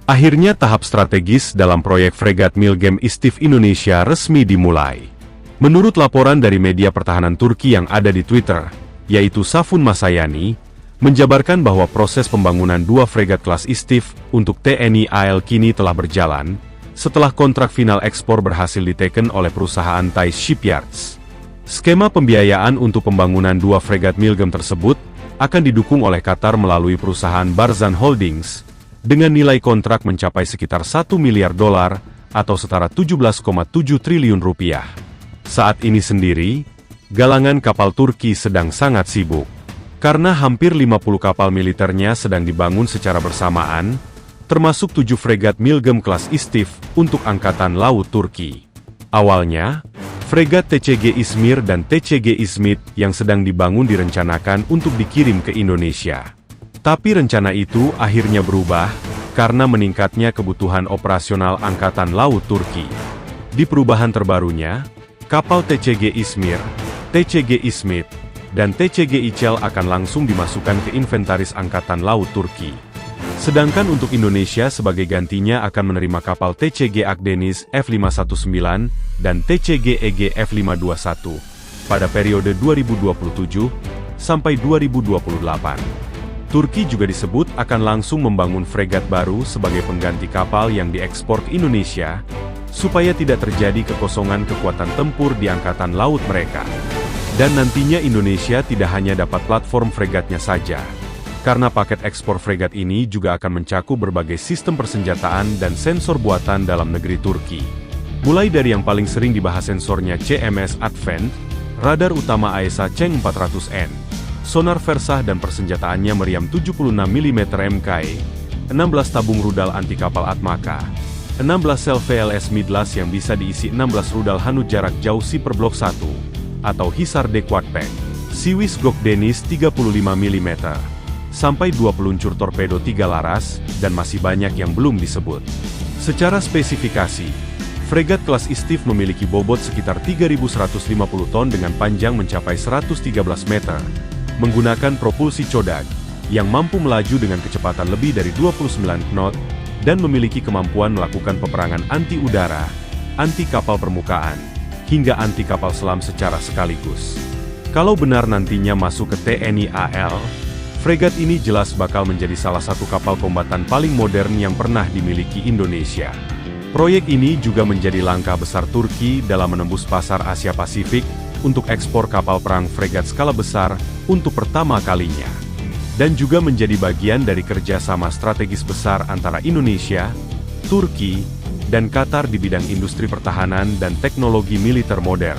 Akhirnya tahap strategis dalam proyek fregat Milgem Istif Indonesia resmi dimulai. Menurut laporan dari media pertahanan Turki yang ada di Twitter, yaitu Safun Masayani, menjabarkan bahwa proses pembangunan 2 fregat kelas Istif untuk TNI AL kini telah berjalan, setelah kontrak final ekspor berhasil diteken oleh perusahaan Thai Shipyards. Skema pembiayaan untuk pembangunan 2 fregat Milgem tersebut akan didukung oleh Qatar melalui perusahaan Barzan Holdings, dengan nilai kontrak mencapai sekitar $1 miliar atau setara 17,7 triliun rupiah. Saat ini sendiri, galangan kapal Turki sedang sangat sibuk. Karena hampir 50 kapal militernya sedang dibangun secara bersamaan, termasuk 7 fregat Milgem kelas Istif untuk Angkatan Laut Turki. Awalnya, fregat TCG Izmir dan TCG Izmit yang sedang dibangun direncanakan untuk dikirim ke Indonesia. Tapi rencana itu akhirnya berubah, karena meningkatnya kebutuhan operasional Angkatan Laut Turki. Di perubahan terbarunya, kapal TCG Izmir, TCG Izmit, dan TCG Ichel akan langsung dimasukkan ke inventaris Angkatan Laut Turki. Sedangkan untuk Indonesia sebagai gantinya akan menerima kapal TCG Akdeniz F519 dan TCG EG F521 pada periode 2027 sampai 2028. Turki juga disebut akan langsung membangun fregat baru sebagai pengganti kapal yang diekspor ke Indonesia, supaya tidak terjadi kekosongan kekuatan tempur di Angkatan Laut mereka. Dan nantinya Indonesia tidak hanya dapat platform fregatnya saja, karena paket ekspor fregat ini juga akan mencakup berbagai sistem persenjataan dan sensor buatan dalam negeri Turki. Mulai dari yang paling sering dibahas sensornya CMS Advent, radar utama AESA Cheng 400N, sonar Versah dan persenjataannya meriam 76 mm MKE, 16 tabung rudal anti kapal Atmaka, 16 sel VLS Midlas yang bisa diisi 16 rudal Hanut jarak jauh Super Block 1, atau Hisar D Quadpack, Siwis Gok Denis 35 mm, sampai 2 peluncur torpedo 3 laras, dan masih banyak yang belum disebut. Secara spesifikasi, fregat kelas Istif memiliki bobot sekitar 3.150 ton dengan panjang mencapai 113 meter, menggunakan propulsi Codak, yang mampu melaju dengan kecepatan lebih dari 29 knot, dan memiliki kemampuan melakukan peperangan anti-udara, anti-kapal permukaan, hingga anti-kapal selam secara sekaligus. Kalau benar nantinya masuk ke TNI AL, fregat ini jelas bakal menjadi salah satu kapal kombatan paling modern yang pernah dimiliki Indonesia. Proyek ini juga menjadi langkah besar Turki dalam menembus pasar Asia Pasifik, untuk ekspor kapal perang fregat skala besar untuk pertama kalinya. Dan juga menjadi bagian dari kerjasama strategis besar antara Indonesia, Turki, dan Qatar di bidang industri pertahanan dan teknologi militer modern.